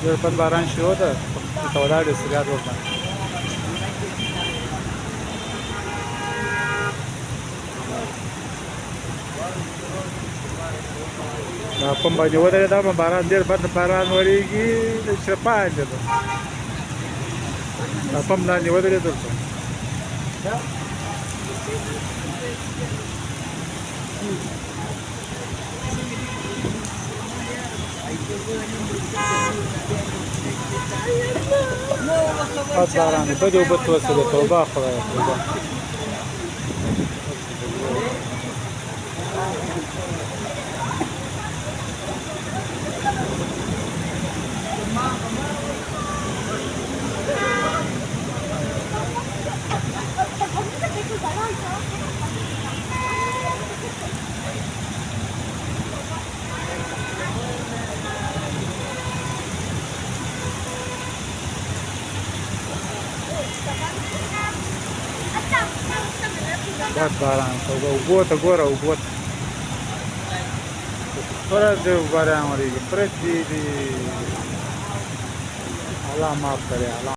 ډېر بد باران شروع ده ته ولاړ یې سریاد ورته دا پمپ باندې ودرېده باران ډېر بد باران ورېږي شرپان دی دا پمپ لاندې ودرېدل بد باران دی بدې اوبه توسېدې توبه خدایه توبه بد باران توبه اوبو ته ګوره اوبو ته پوره د باران ورېږي پرې دي الله معاف کړي الله